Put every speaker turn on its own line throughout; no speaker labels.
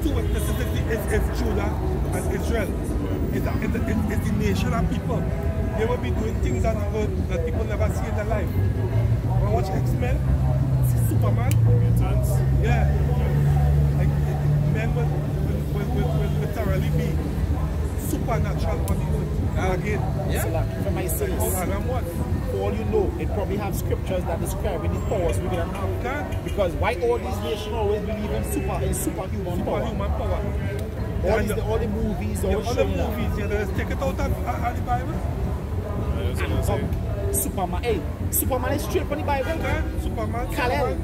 two witnesses is Judah and Israel. It's the nation of people. They will be doing things that people never see in their life. When I watch X-Men, see Superman. Yeah. Like, men will literally be supernatural on the earth. Again.
Yeah. So like, from my sense, for all you know, it probably have scriptures that describe these powers we don't have. Because why all these nations always believe in superhuman power? All the movies,
they take it out of the Bible.
Superman, Superman is straight from the Bible.
Superman.
Kal-El.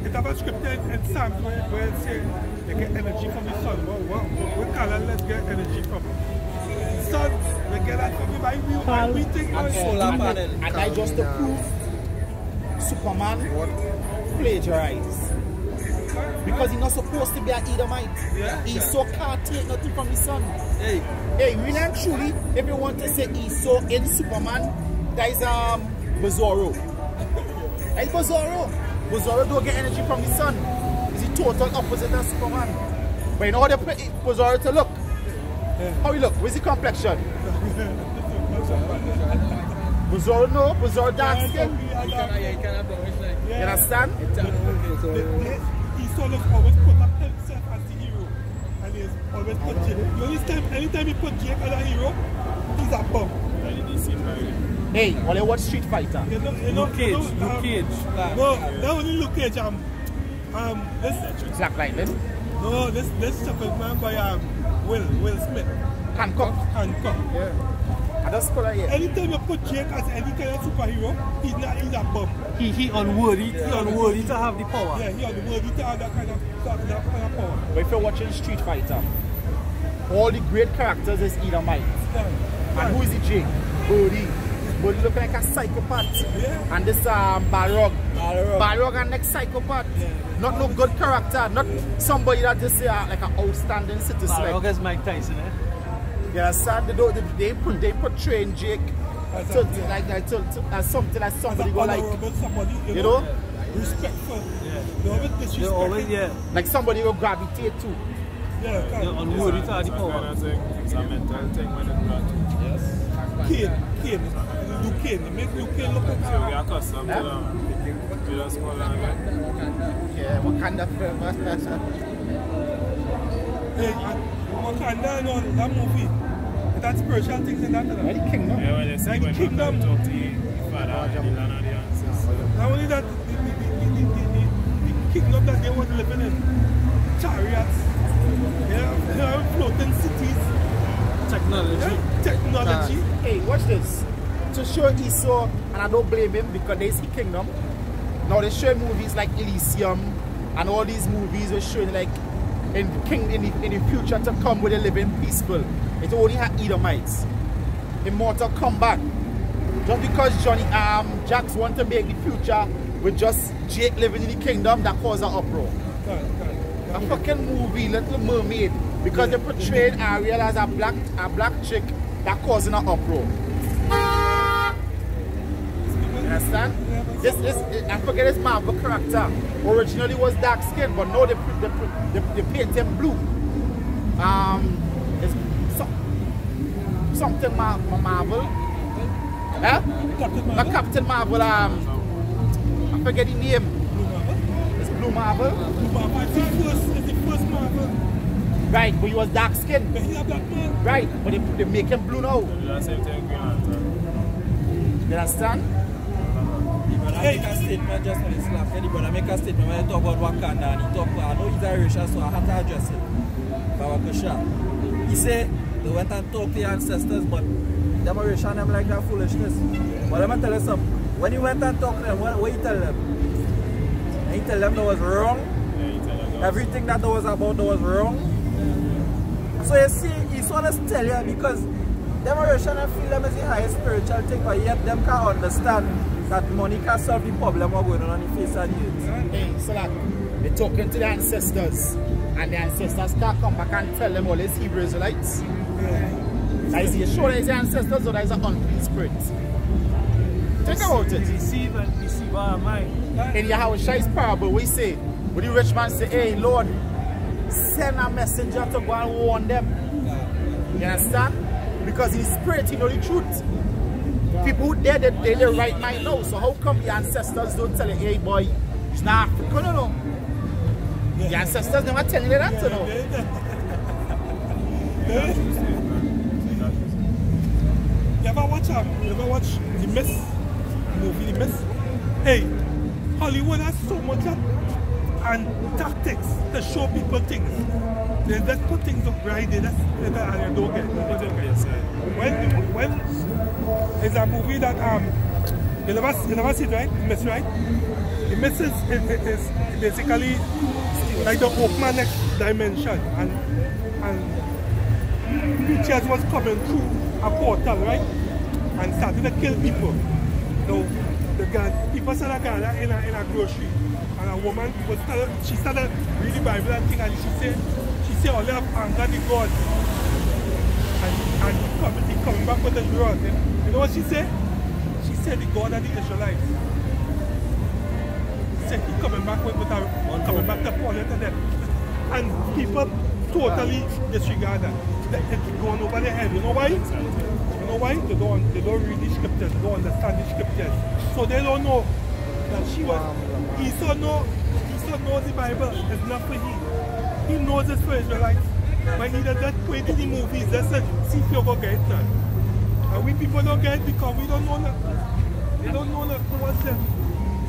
It have a scripture in Psalms where it says they get energy from the sun. Where Kal-El let's get energy from? The sun, they get that from the Bible. We think
solar panel. And I just to prove Superman plagiarized. Because he's not supposed to be an Edomite.
Yeah.
Esau can't take nothing from the sun. Hey, really and truly, if you want to say Esau in Superman, that is Bizarro. That is Bizarro. Bizarro don't get energy from the sun. It's the total opposite of Superman. But in order for Bizarro to look, how he look? Where's the complexion? Bizarro no, Bizarro dark skin. You understand?
Esau always put up himself as the hero. And he's always put Jake. The only time, anytime he put Jake as a hero, he's a bum.
Hey, while you watch Street Fighter.
Luke Cage. No, not only Luke Cage. This
Black Lightning.
No, this chuckle man by Will Smith.
Hancock.
Yeah.
I just call it here.
Anytime you put Jake as any kind of superhero, he's a bum.
He unworthy to have the power.
Yeah, he unworthy to have that kind of power.
But if you're watching Street Fighter, all the great characters is Edomite. And who is the Jake? Bodhi. Bodhi looking like a psychopath.
Yeah.
And this Balrog and next psychopath.
Yeah.
Not no good character. Not somebody that just like an outstanding citizen.
Balrog is Mike Tyson, eh?
You understand? They portray Jake as something like somebody go like, you know?
Respectful.
They always,
like somebody will gravitate to.
Yeah,
they're unworthy to have the power.
It's a mental thing when it's brought to. Yes.
Kane. You make you Kane look like
so we are accustomed to them. We just call them again.
Yeah, Wakanda forever.
Hey, Wakanda, no, that movie. That's spiritual things in that.
The kingdom.
Yeah, when they say when
kingdom.
talk to you, father, the land of the ancestors.
Not only that, the kingdom that they were living in, chariots, floating cities, technology.
Hey, watch this. To show Esau, and I don't blame him because they see kingdom. Now they show movies like Elysium, and all these movies were showing like in the future to come where they living peaceful. It only had Edomites. In Mortal Kombat, just because Jax want to make the future with just Jake living in the kingdom, that caused an uproar. A fucking movie, Little Mermaid, because they portrayed Ariel as a black chick, that causing an uproar. You understand? I forget his Marvel character. Originally was dark skin, but now they paint him blue. It's something Marvel. Eh? Not Captain Marvel. I forget the name. It's Blue Marvel.
Blue Marvel. It's the first Marvel.
Right, but he was dark skinned.
But he's a black man.
Right, but they make him blue now. You understand?
I make a statement just when it's left. Anybody make a statement when you talk about Wakanda and he talk about, I know he's Irish, so I have to address it. Kawakasha. He said they went and talked to your ancestors, but them Irish and them like that foolishness. But let me tell you something. When you went and talked to them, what you tell them? And you tell them that was wrong? Everything that was about that was wrong? So you see, he's honest to tell you because them Irish and feel them as the highest spiritual thing, but yet them can't understand that money can solve the problem what's going on the face of the earth.
Hey, so like, they're talking to the ancestors, and the ancestors can't come back and tell them all these Hebrew Israelites. Is he sure that it's the ancestors or that is an unclean spirit? Think about it.
Deceive our mind.
In Yahweh's parable, we say, when the rich man say, hey Lord, send a messenger to go and warn them. You understand? Because in spirit, you know the truth. People who dead, they're the right mind now. So how come the ancestors don't tell you, hey boy, it's not African, no? The ancestors never tell you that, you know?
You ever watch The Mist? Movie The Mist? Hey, Hollywood has so much and tactics to show people things. They just put things up right there, and you don't get it. When it's a movie that you never see it, right? The Mist, right? The Mist is basically like the Oakman next dimension, and creatures was coming through a portal, right? And started to kill people. So people saw a girl in a grocery, and a woman she started reading the Bible and thing, and she said all they have anger the God, and he coming back with the rod. You know what she said? She said the God of the Israelites. She said he coming back to fall into them, and people totally disregard that. It's going over their head. You know why? You know why? They don't read the scriptures, they don't understand the scriptures. So they don't know that Esau knows the Bible is not for him. He knows it's for Israelites. But he does not put it in the movies, just to see if you go get it. And we people don't get it because we don't know that. They don't know that what's them.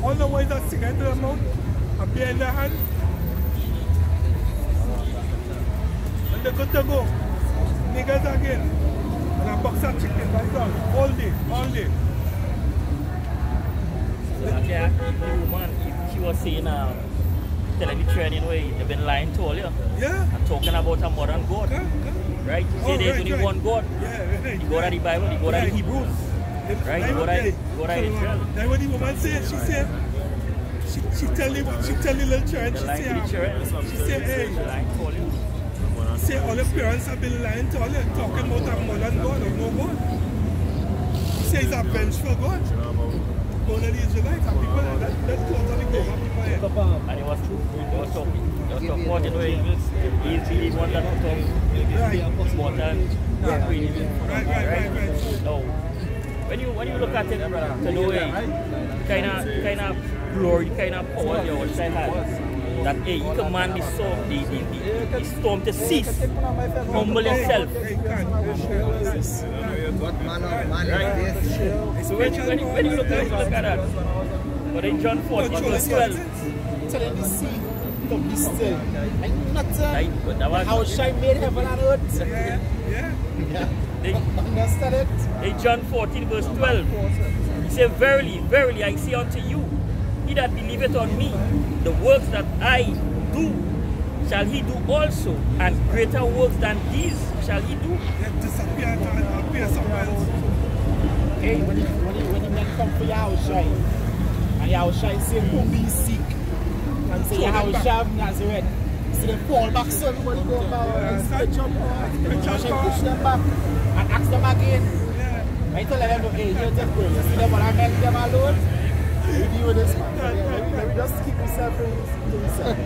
All the ones that cigarette in their mouth, a beer in their hand, and they're good to go. Niggas again. And a box of chicken right down. All day.
Okay, the woman, she was saying, telling the training way, they've been lying to all you.
Yeah.
And talking about a modern God. Right? You say there's only one God.
Yeah,
the God of the Bible, the God of the Hebrews. Right? The God of Israel.
That's what the woman said. She said, she tell the little child, she said, hey, say all the parents have been lying to all them, talking about a modern God or no God. He says it's a vengeful God. God of the Israelites, and people that's totally go over people's head.
And it was true. They was talking about it. He's the one that talks important. Right. So when you look at it, to know kind of glory, kind of power the old child has, that he command the storm to cease. Humble yourself. So when you look at that, but in John 14 verse 12,
telling the sea to be still. Like nothing. How shall I made heaven and earth? Understand it?
In John 14 verse 12, he said, verily, verily, I say unto you, he that believeth on me, the works that I do, shall he do also, and greater works than these shall he do.
Disappear and appear somewhere else.
Hey, when the men come for Yahushai, and Yahushai say, who be sick, and say, Yahushai of Nazareth, so they fall back, so everybody go back, and stretch up, push them back, and ask them again. I tell them, hey, you just go, you see them, but I make them alone. We deal with this, man. Let me just keep myself to myself.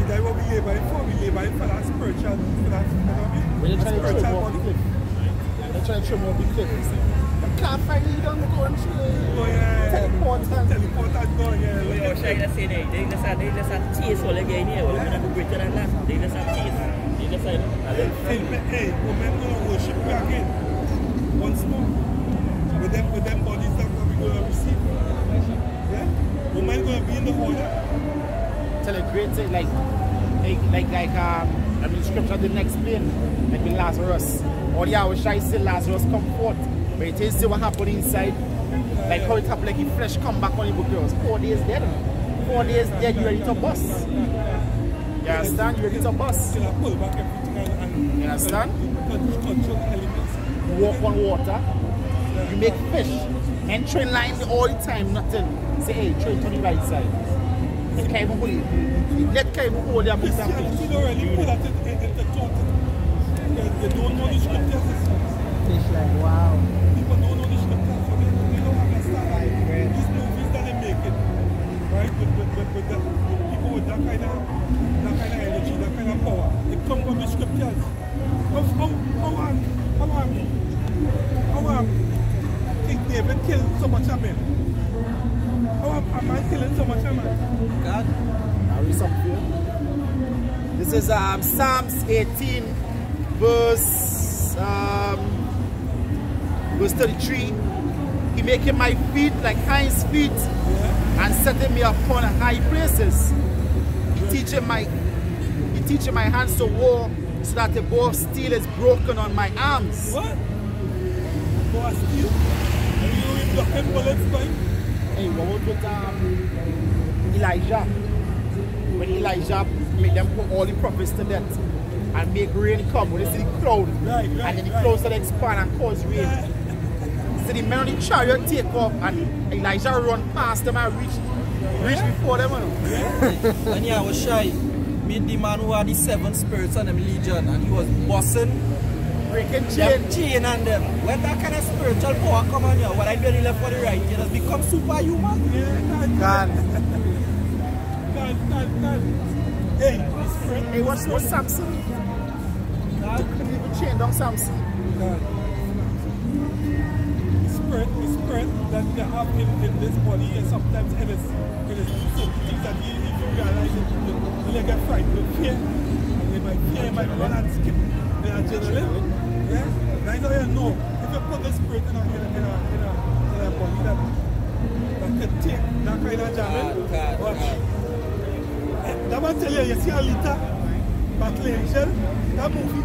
That's what we labor it for. We labor it for that spiritual, for that,
when you're trying to trim more the cliff. They're trying to trim more the cliff. You can't find it, you don't go and teleport and
go, yeah.
They just say they just have chase all again here. We're going to be greater than that. They just have chase. They just say,
hey, women going to worship you again. Once more. With them bodies that we're going to receive. Yeah? Women going to be in the order.
Tell a great thing, like scripture didn't explain, like with Lazarus. All the hours I say Lazarus come forth, but it is what happened inside. Like how it happened, like his flesh come back on the book. It was 4 days dead. 4 days dead, you ready to bust. You understand? You ready to bust.
You pull back everything and
you understand?
Control elements.
Walk on water. You make fish. And train line all the time, nothing. Say, hey, train to the right side. Let Kaibu hold their piece of fish.
You don't really put that into thought. They don't know the scriptures.
Fish like, wow.
People don't know the scriptures, so they don't understand that these movies that they make it, right? With people with that kind of energy, that come from the scriptures. How King David killed so much of men? How a man killing so much of men?
God.
I'll read something for you. This is Psalms 18, verse 33. He making my feet like hinds feet, and setting me upon high places. He teaching my hands to war, so that the bow of steel is broken on my arms.
What? Bow of steel? And you ain't blocking bullets by?
Hey, what about Elijah? When Elijah made them put all the prophets to death and make rain come, when they see the cloud, and then the clouds that expand and cause rain. So the men on the chariot take off and Elijah run past them and reach before them.
And yeah, I was shy. Meet the man who had the 7 spirits on them legion, and he was bossing,
breaking
chain on them. When that kind of spiritual power come on you, what I do on the left or the right, you just become superhuman.
God.
Hey,
what's Samson? God couldn't even chain down Samson.
God. The spirit that they have in this body, and sometimes it is things that you realize it, you get frightened with fear, and you might run and skip the adrenaline. Yeah? That's how you know. If you put the spirit in a body that can take that kind of adrenaline, watch. That man tell you see Alita, Battle Angel, that movie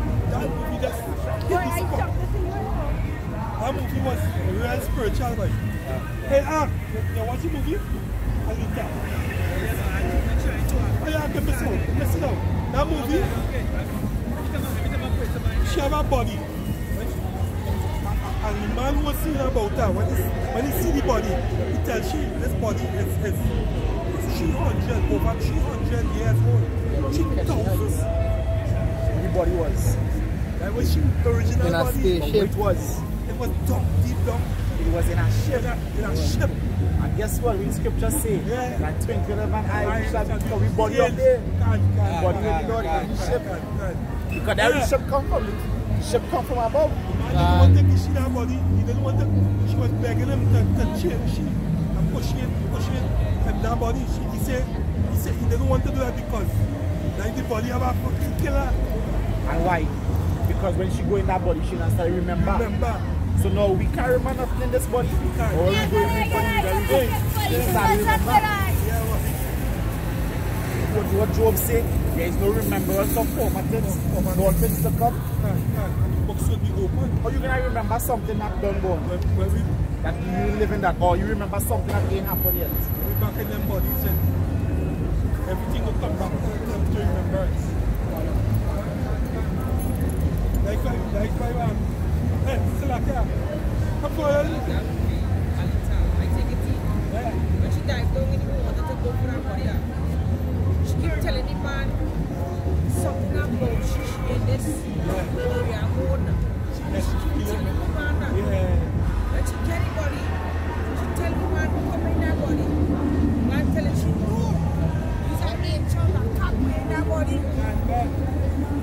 just hit the spot. That movie was real spiritual, boy. Hey, you watch the movie? Alita. Oh yeah, get this out. Listen out. That movie, she have a body. And the man was saying about her, when he see the body, he tells she this body is 300, over 300 years old. 3,000.
The body was.
That was the original
in a
body.
spaceship. It was
deep down.
It was in a ship.
In a ship.
And guess what? We scripture say that twinkle of an eye shall become we body up there. Body will be not in the ship. Because every ship come from the ship come from above.
He didn't want to see that body. He didn't want to. She was begging him to change she and pushing and that body. He said he didn't want to do that because like the body of a fucking killer.
And why? Because when she go in that body, she not start remember. So now we carry man nothing in this body. Or we go in the body. What Job said, there is no remembrance of former things to come.
Books will be open.
Or you can remember something that done gone. That you live in that, or you remember something that ain't happened yet.
We're back in them bodies and everything will come back to remembrance. Like hey, Salaka, come for her.
I take it in. When she died down in the water to go for her body, she kept telling the man something about she in this area own. She keep telling the man that. When she tell the body, she tell the man to come in that body. Man telling she no. He's an angel that can't be in that body.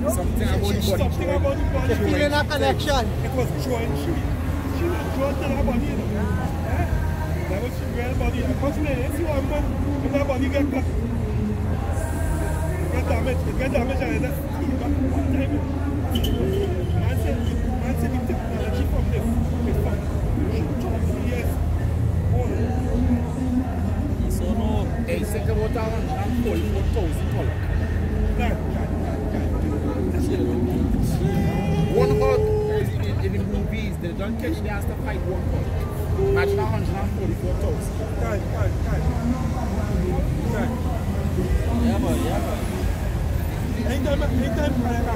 Something about the body.
Feeling a connection.
It was drawing she was drawn to her body. That was her real body. And constantly, if you want man, when that body get cut, get damaged and it's just back one time. Man said the technology from this is from 2,000 years old.
So no.
They think about $144,000. One hug in the movies, they don't catch the ass to fight one hug. Imagine 144,000.
Yeah, man.
Anytime I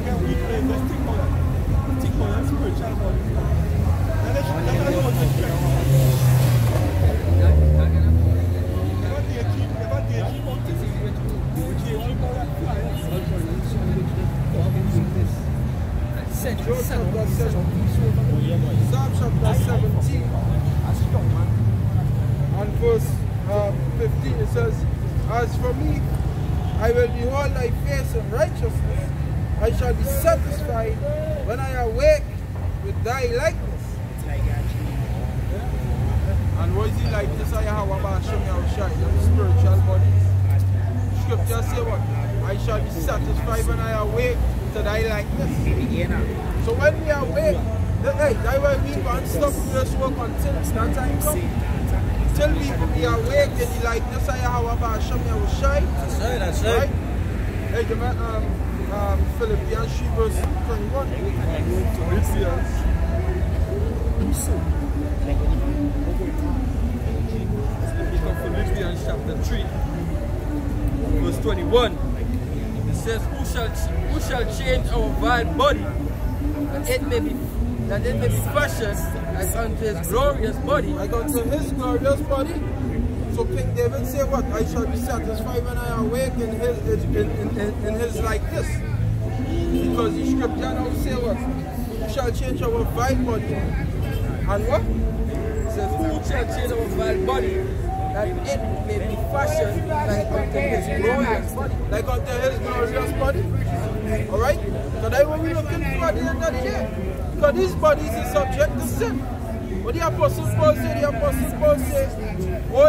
get weak, I just think about that spiritual body. That's what the strength. Never daydream about this. Daydream about that flyers.
Psalm
chapter 17 and verse 15 it says, as for me, I will behold thy face in righteousness, I shall be satisfied when I awake with thy likeness. And what is the likeness I have about Hashem Yahushai, the spiritual body? Scripture say what? I shall be satisfied when I awake to thy likeness. So when we awake, hey, that's why we can't stop this work until that time comes. Till we awake in the likeness I have about Hashem Yahushai.
That's right.
Hey, give me Philippians 3 verse 21.
Philippians chapter 3, verse 21. It says, Who shall change our vile body, that it may be fashioned as unto his glorious body?
Like unto his glorious body. So King David say what? I shall be satisfied when I awake in his likeness. Because the scripture now say what? Who shall change our vile body? And what?
It says, Who shall change our vile body, that it may be fashioned like unto his glorious body?
Like unto his glorious body. Alright? So that's what we're looking for at the end of the day. Because these bodies are subject to sin. What the Apostle Paul said, woe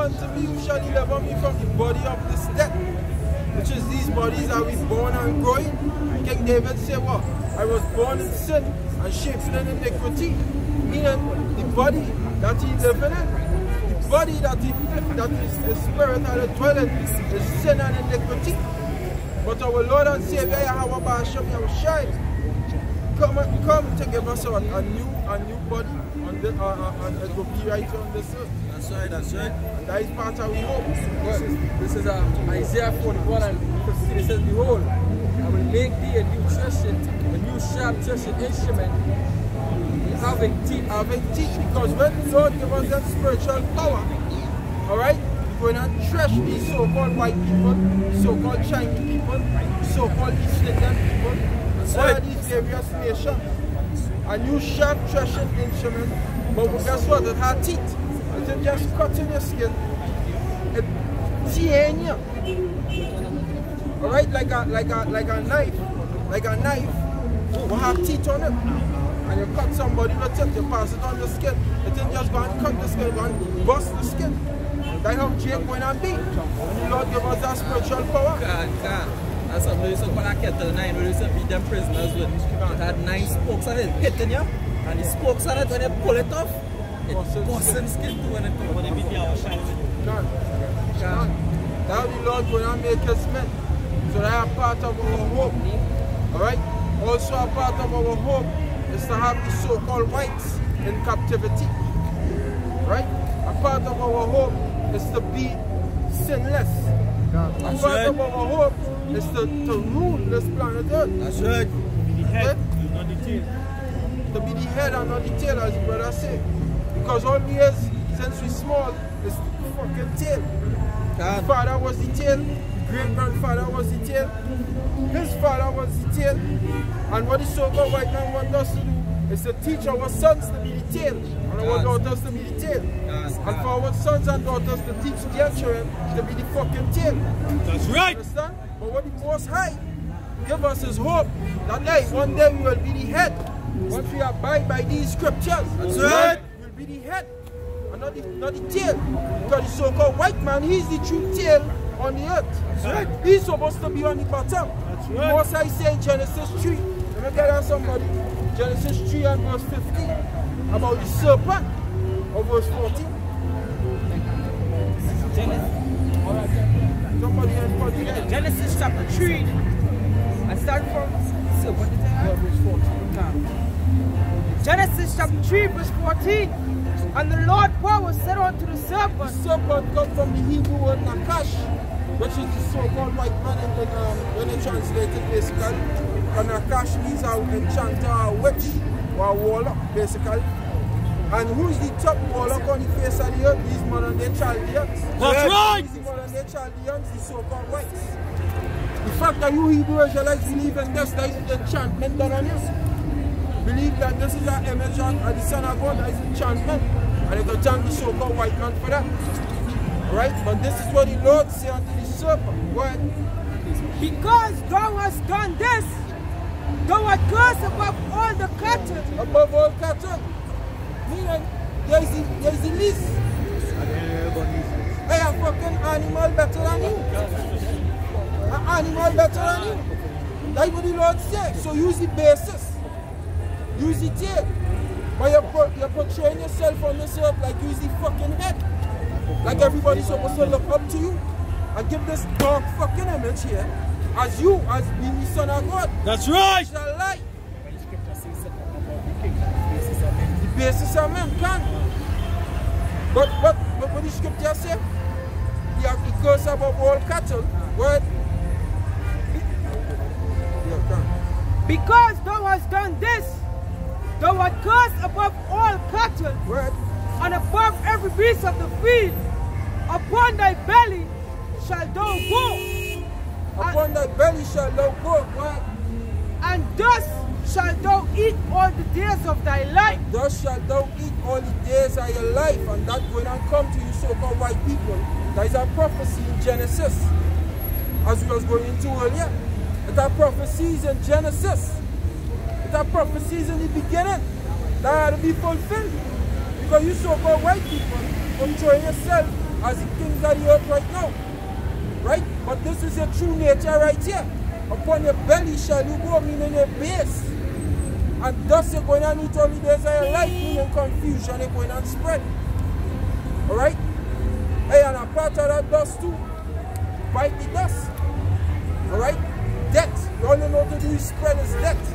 unto me who shall deliver me from the body of this death, which is these bodies that we born and growing. King David said what? I was born in sin and shaped in iniquity. Meaning the body that he lived in, the body that is the spirit that he dwells in, is sin and iniquity. But our Lord and Savior Yahweh Hashem Yahushai come to give us a new body and it will be right on this earth.
That's right.
And that is part of we hope.
This is Isaiah 41 and 15. It says, Behold, I will make thee a new sharp threshing instrument, having teeth.
Because when the Lord gives us that spiritual power, alright, we're going to thresh these so-called white people, so-called Chinese people, so-called East Indian people, all of these various nations. A new sharp threshing instrument, but guess what? It has teeth. It just cuts in your skin. It tears you. Alright, like a knife. Like a knife will have teeth on it. And you cut somebody with it, you pass it on the skin. It didn't just go and cut the skin, go and bust the skin. That's how Jake went and beat. And the Lord gave us that spiritual power.
That's something they used to call a kettle 9, where they used to beat them prisoners with. It had 9 spokes on it, hitting you. And the spokes on it, when they pull it off, it busts the skin too when it comes. When they beat you out,
now the Lord going to make us men. So that is part of our hope. Alright? Also a part of our hope is to have the so-called whites in captivity. Right? A part of our hope is to be sinless. A part of our hope is to rule this planet Earth.
That's right.
To be the head, not the tail. To be the head and not the tail, as the brother said. Because all we is, since we small, is the fucking tail. His father was the tail, great-grandfather was the tail, his father was the tail. And what the so-called white man wants us to do is to teach our sons to be the tail and our daughters to be the tail. And for our sons and daughters to teach their children to be the fucking tail.
That's right.
Understand? But what the Most High give us is hope that hey, one day we will be the head. Once we abide by these scriptures,
that's right.
We'll be the head and not the tail. Because the so-called white man, he's the true tail on the earth.
That's right.
He's supposed to be on the bottom.
That's right.
The Most High say in Genesis 3, let me get on somebody. Genesis 3 and verse 15 about the serpent, or verse 14.
Genesis chapter 3. I start from
verse 14.
Genesis chapter 3 verse 14. And the Lord God was said unto the serpent.
The serpent comes from the Hebrew word Nakash, which is the so-called white man when they translate it basically. And Nakash means an enchanter, a witch, or a warlock basically. And who's the top warlock on the face of the earth? These modern day Chaldeans.
That's right!
These modern day Chaldeans, the so-called whites. The fact that you Hebrew Israelites believe in this, there is enchantment done on you. Believe that this is an image of the Son of God, that is enchantment. And they can thank the so-called white man for that. Right? But this is what the Lord said unto the serpent. Go ahead.
Because thou hast done a curse above all the cattle.
Above all cattle. Meaning, there's the least. I am fucking animal better than you. An animal better than you. That's what the Lord said. So use the basis. Use the tail. But you're portraying yourself on this earth like use the fucking head. Like everybody's supposed to look up to you. And give this dark fucking image here. As you, as being the son of God.
That's right.
Shall lie. The basis of men can. But what the scripture say? The curse above all cattle. What?
Because thou hast done this, thou art cursed above all cattle,
What?
and above every beast of the field. Upon thy belly shall thou go,
Upon thy belly shall thou go. What?
and thus shalt thou eat all the days of thy life.
Thus shalt thou eat all the days of your life. And that going to come to you so-called white people. That is a prophecy in Genesis. As we was going into earlier. It are prophecies in Genesis. It are prophecies in the beginning. That had to be fulfilled. Because you so-called white people portraying yourself as the kings of the earth right now. Right? But this is your true nature right here. Upon your belly shall you go, meaning your base. And thus you're going to eat all the days of your life, meaning confusion, you're going to spread. Alright? Hey, and a part of that dust too, bite the dust. Alright? Death. All you know to do is spread is death.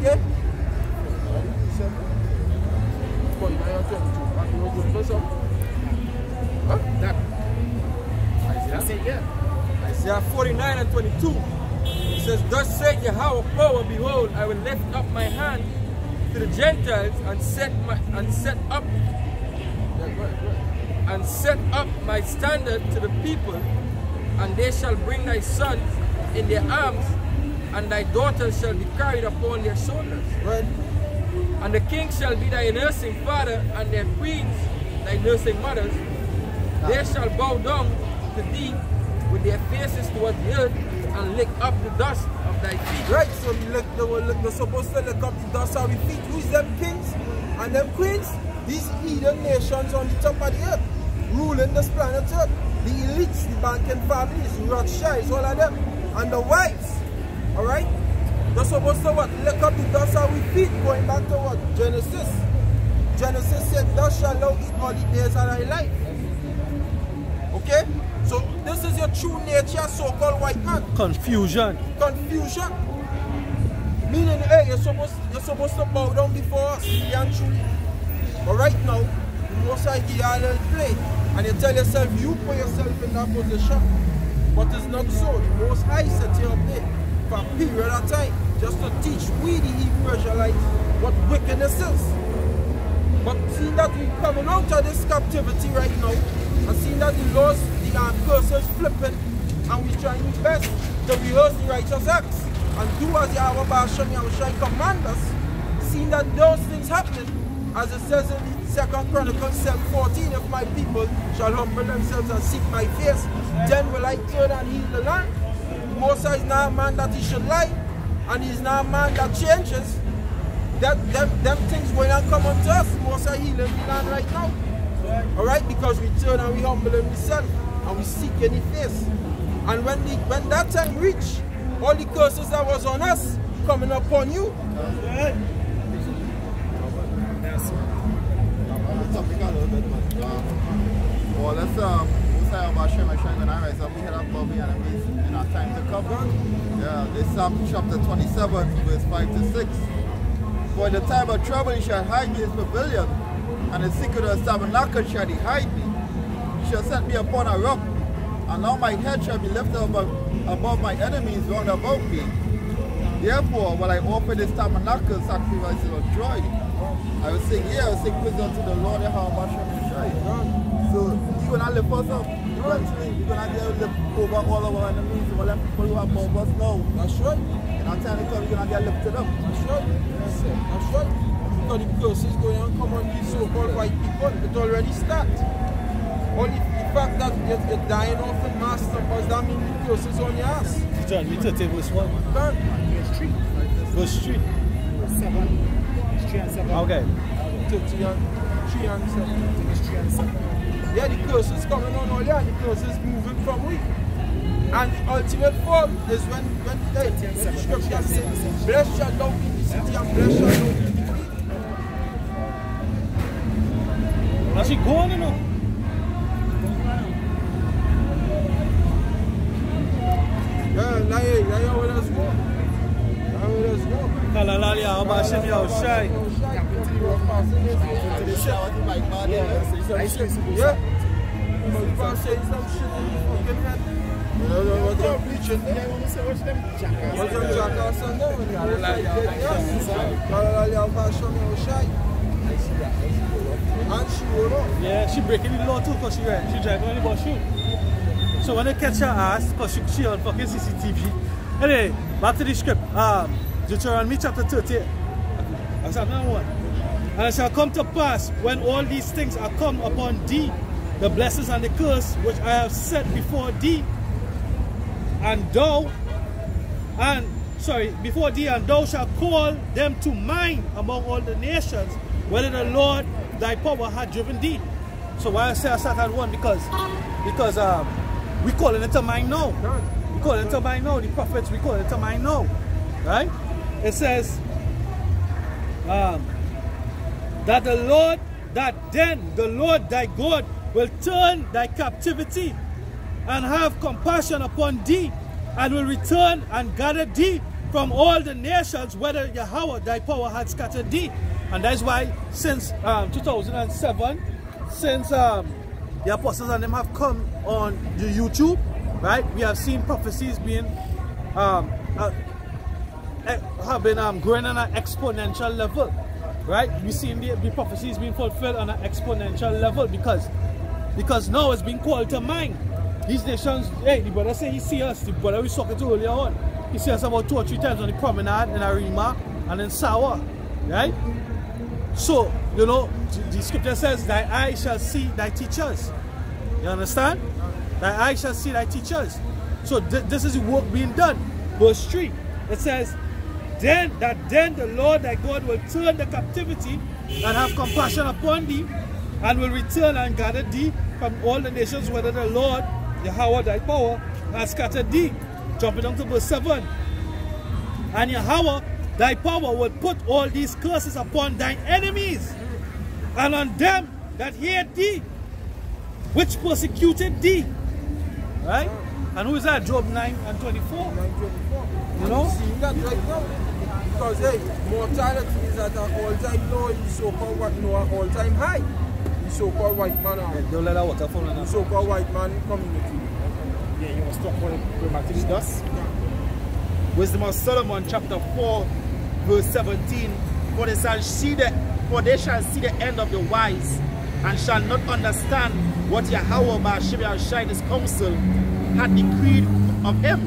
Okay? Huh? That.
Isaiah 49 and 22. It says, thus saith Yahweh power, behold, I will lift up my hand to the Gentiles and set up my standard to the people, and they shall bring thy sons in their arms, and thy daughters shall be carried upon their shoulders.
Right.
And the king shall be thy nursing father, and their queens thy nursing mothers. They shall bow down to thee with their faces towards the earth, and lick up the dust of thy feet.
Right, so they're supposed to lick up the dust of your feet. Who's them kings and them queens? These heathen nations on the top of the earth, ruling this planet earth. The elites, the banking families, the Rothschilds, all of them. And the wives, alright? They're supposed to what? Lick up the dust of your feet, going back to what? Genesis. Genesis said, thus shalt thou eat all the days of thy life. Okay? So this is your true nature, so-called white man.
Confusion.
Confusion. Meaning, hey, you're supposed to bow down before us, really and truly. But right now, the Most High give you a little play, and you tell yourself, you put yourself in that position. But it's not so. The Most High set you up there for a period of time, just to teach we, the Hebrew Israelites, what wickedness is. But seeing that we're coming out of this captivity right now, and seeing that the laws, the curses flipping, and we're trying our best to rehearse the righteous acts and do as Yahweh Ba'ashem Yahushai command us, seeing that those things happening, as it says in the 2 Chronicles 7:14, if my people shall humble themselves and seek my face, then will I turn and heal the land. Moses is not a man that he should lie, and he's not a man that changes. Them things going to come unto us. Moses healing the land right now. Alright, because we turn and we humble himself and we seek in his face. And when that time reach, all the curses that was on us coming upon you.
Well, let's say about Shem and Shem and I rise up, we head up above the enemies in our time to come. Yeah, this Psalm chapter 27, verse 5 to 6. For in the time of trouble he shall hide me in his pavilion, and in the secret of his tabernacle shall he hide me. He shall set me upon a rock, and all my head shall be lifted above my enemies round about me. Therefore will I offer this tabernacle sacrifices of joy. I will sing, I will sing praise unto the Lord and how much I will shine. So you're gonna lift us up. You're gonna lift over all of our enemies, all them people who are above us now.
That's right.
And I'm telling you, you're gonna get lifted up.
That's right. That's right. Because the curses going to come on these so-called white people, it already started. Only the fact that you're dying off in mass numbers, that means the curses on your ass.
John, we 30 verse 1.
Done.
Verse 3.
7. 3 and 7.
Okay.
3 and 7.
It's 3 and 7.
Yeah, the curse is coming on all yeah, the curse is moving from we. And the ultimate form is when the scripture says, blessed shall thou be the city and blessed shall thou be the queen.
Now she going, you know.
Yeah, now let us go. Now let us go.
Kalalali, how about Shem Yahushai?
Yeah. But you can't say some shit in the fucking head. What's up, bleaching? What's up, jackass on there? Kalalali, how about Shem Yahushai? And she will know.
Yeah, she breaking the law too because she driving on the bus shoe. So when they catch her ass, because she on fucking CCTV. Anyway, back to the script. Deuteronomy chapter 30. That's another one. And it shall come to pass when all these things are come upon thee, the blessings and the curse which I have set before thee, before thee, and thou shalt call them to mind among all the nations, whether the Lord thy power had driven thee. So why I say I start at 1? Because we calling it to mind now. We call it to mind now. The prophets, we call it to mind now. Right? It says that then the Lord thy God will turn thy captivity and have compassion upon thee, and will return and gather thee from all the nations, whether Yahweh thy power had scattered thee. And that's why since 2007, since the apostles and them have come on the YouTube, right, we have seen prophecies being growing on an exponential level, right? We've seen the prophecies being fulfilled on an exponential level because now it's being called to mind. These nations, hey, the brother say he see us, the brother we talking to earlier on, he see us about 2 or 3 times on the promenade in Arima and in Sawa, right? So, you know, the scripture says, thy eye shall see thy teachers. You understand? Thy eye shall see thy teachers. So this is the work being done. Verse 3, it says, then the Lord thy God will turn the captivity and have compassion upon thee, and will return and gather thee from all the nations, whether the Lord, Yahweh thy power, has scattered thee. Jumping down to verse 7. And Yahweh thy power will put all these curses upon thine enemies, and on them that hate thee, which persecuted thee. Right? And who is that? Job 9 and 24.
9:24.
You know?
Seeing that right now. Because hey, mortality is at an all-time low in the so-called an all-time high. The so-called white man.
Don't let that water fall on
the so-called white man community.
Yeah, you want to stop going back to the dust? Wisdom of Solomon, chapter 4, verse 17. For they shall see the end of the wise, and shall not understand what Yahweh Ba'ashem Yahushai his counsel had decreed of him,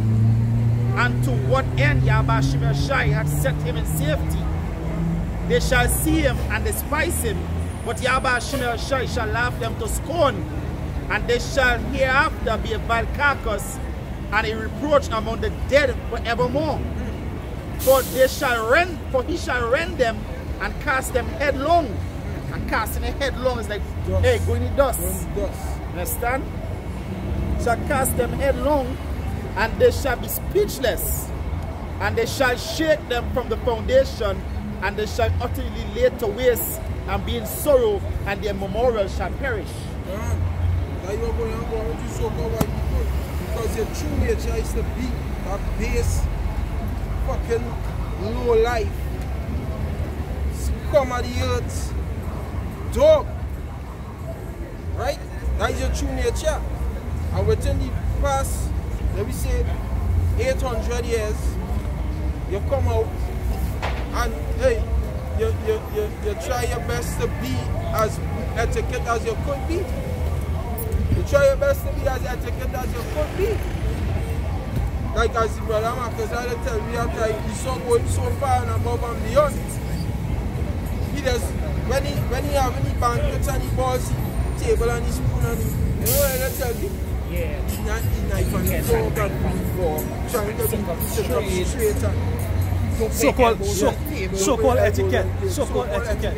and to what end Yahweh Ba'ashem Yahushai had set him in safety. They shall see him and despise him, but Yahweh Ba'ashem Yahushai shall laugh them to scorn, and they shall hereafter be a vile carcass and a reproach among the dead forevermore. For he shall rend them and cast them headlong. And casting a headlong is like, dust. Hey, going in dust. Understand? Shall cast them headlong, and they shall be speechless. And they shall shake them from the foundation, and they shall utterly lay to waste, and be in sorrow, and their memorial shall perish.
Now you're going to go into so-called white people, because your true nature is to be that base, fucking low life, scum of the earth, dog. Right? That is your true nature. And within the past, let me say, 800 years, you come out and hey, you try your best to be as etiquette as you could be. You try your best to be as etiquette as you could be. Like as the brother Marcus I tell me after he's so going so far and above and beyond. He does when he have any banquets and he balls the table and the spoon and you know what I tell you?
Yeah.
He's not the knife and the fork and the fork, trying to be straight and
so-called etiquette. So-called etiquette.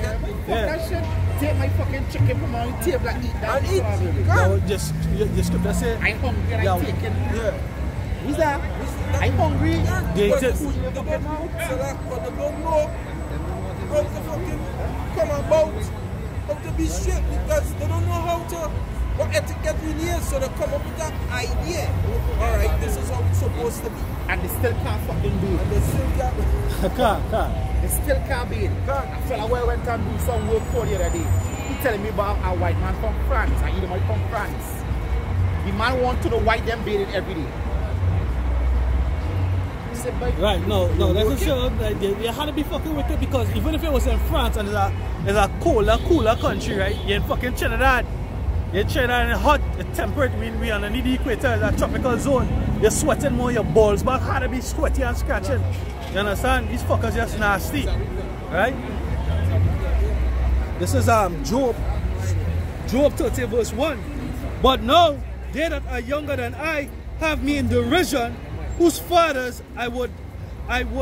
That shit. Take my fucking chicken from my table and eat that.
And eat.
Just say.
I'm hungry and I'm taking.
Yeah.
Who's that? I'm hungry.
They
But
just.
they don't know, so that, but they don't know how to fucking come about, how to be straight, because they don't know how to, what etiquette really is, so they come up with that idea. Alright, this is how it's supposed to be.
And they still can't fucking do it.
And they still can't.
They still can't be it. A fella where went and do some work for the other day. He telling me about a white man from France, and he might from France. The man want to know why them bathing every day.
Right, no, that's a show. They had to be fucking wicked because even if it was in France and it's a cooler country, right? You're in fucking Trinidad. You're in Trinidad and hot, it's temperate, we underneath the equator, it's a tropical zone. You're sweating more, your balls back had to be sweaty and scratching. You understand? These fuckers just nasty. Right? This is Job 30 verse 1. But now, they that are younger than I have me in derision, whose fathers I would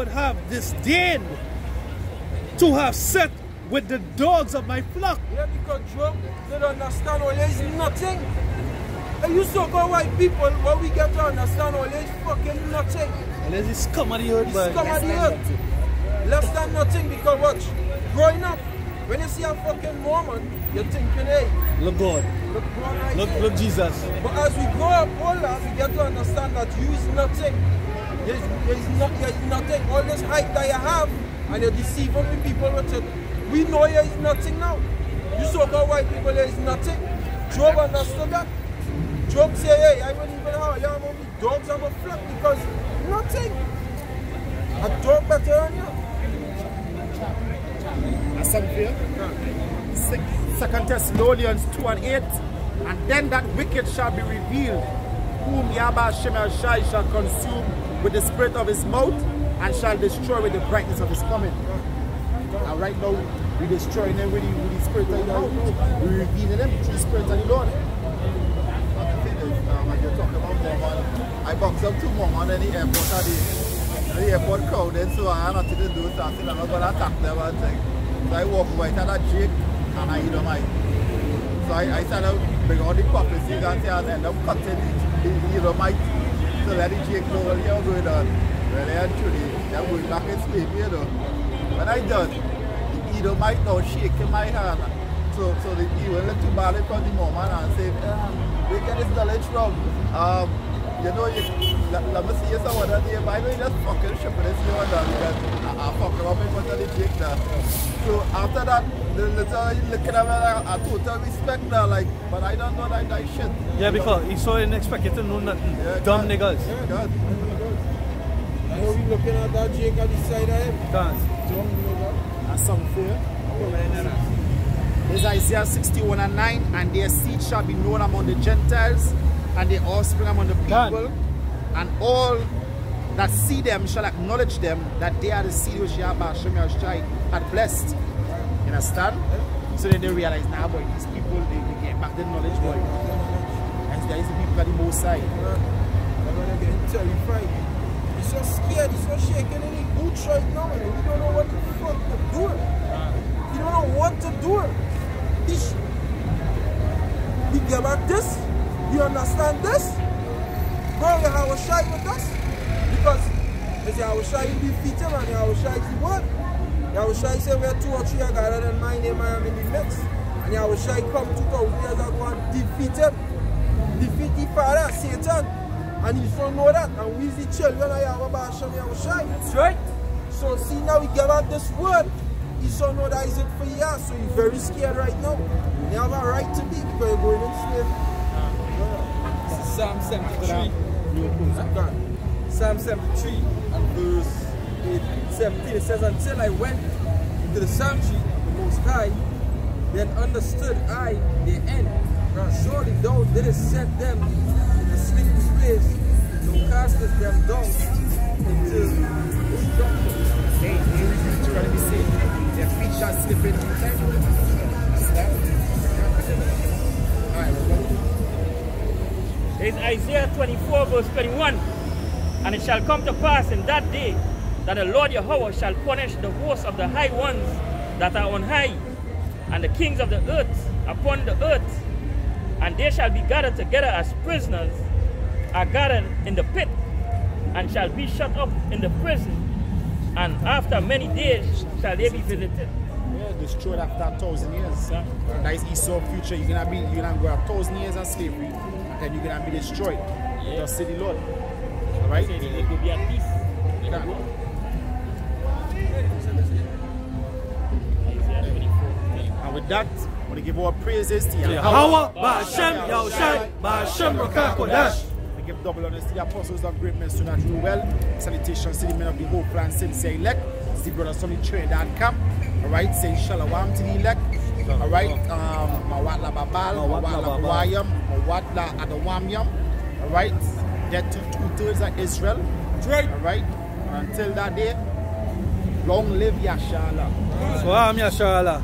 have disdained to have set with the dogs of my flock.
Yeah, because Job, they don't understand all is nothing. And you so-called white people, what we get to understand all is fucking nothing.
And there's this scum of the earth,
It's scum of the earth. Less than nothing, because watch, growing up, when you see a fucking Mormon, you're thinking, hey,
look God.
Look God right there.
Look Jesus.
But as we grow up older, we get to understand that you is nothing. There's nothing. All this hype that you have, and you're deceiving the people with it. We know you is nothing now. You so-called white people, there is nothing. Job understood that. Job say, hey, I wouldn't even have dogs on my flock because nothing. A dog better than you.
That's something. 2 Thessalonians 2:8. And then that wicked shall be revealed, whom Yahweh Shemel Shai shall consume with the spirit of his mouth, and shall destroy with the brightness of his coming. Now right now, we destroying them with the spirit of the mouth. We revealing them through the spirit of the Lord.
When you talk about Mormon, I boxed up 2 Mormon in the airport today. The airport crowded, so I had nothing to do, so I said I'm not going to attack them and thing. So I walk right at that Jake, and I eat them out. So I started bring all the prophecies and end up cutting the Edomite to let the Jake know what you're going on. Really and truly, they're going back in slavery, you know. When I done, the Edomite now shaking my hand. So the evil look too bad from the Mormon and say, we get this knowledge from, you know, let me see you some other day, but I know you just fucking shipping this new one down because I fucking up in front of the Jake there. So after that, the little looking at me like a total respect now, like, but I don't know that shit.
Yeah, because he so didn't expect you to know nothing. Yeah, dumb niggas.
Yeah, God.
Now we looking at that Jake on the side of him.
Can't.
Dumb nigga.
That's something. There's Isaiah 61:9, and their seed shall be known among the Gentiles, and their offspring among the people, and all that see them shall acknowledge them that they are the seed which Yahweh Shemel Shai had blessed. You understand? So then they realize, nah boy, these people, they get back the knowledge, boy. And there is the people at the most side.
They're getting terrified. He's so scared, he's so shaking in his boots right now, and he don't know what the fuck to do. He don't know what to do. We get back this, you understand this? Bro, you have a shy with us? Because if you have a shy, you defeat him, and you have a shy, you what? You have a shy say where 2 or 3 are gathered in my name, I am in the midst. And you have a shy come 2,000 years ago and defeat him. Defeat the father, Satan. And you don't know that. And we the children of Yahweh Hashem Yahushai. That's right. So see now we give out this word. He don't know that is it for you. So he's very scared right now. You have a right to be because you're going in slavery. Psalm 73. Psalm 73 and verse 17. It says, until I went into the sanctuary of the Most High, then understood I their end. Surely thou didst set them in the sleeping place, thou castest them down into destruction.
Hey, you're trying to be safe. Their feet shall slip in.
It's Isaiah 24 verse 21. And it shall come to pass in that day that the Lord Yahweh shall punish the hosts of the high ones that are on high, and the kings of the earth upon the earth, and they shall be gathered together as prisoners are gathered in the pit, and shall be shut up in the prison, and after many days shall they be visited.
Yeah, destroyed after 1,000 years. Yeah. That is Esau's future. You're gonna go 1,000 years of slavery, and then you're gonna be destroyed. Yeah. Just say the Lord. Alright?
It will be at peace.
Yeah. And with that, I want to give our praises to
Yahweh, Ba'ashem, Yahushai, Ba'ashem, Rakakodash.
We give double honors to the apostles of great men so that rule well. Salutations to the men of the hope and sincere elect. It's the brothers from the Trinidad camp. Alright, say shalom to the elect. Alright, Mawat la Babal, Mawat la Buayam, Mawat la Adawamyam. Alright, dead to 2/3 of Israel. Alright, until that day, long live Yashala.
Swam Yashala.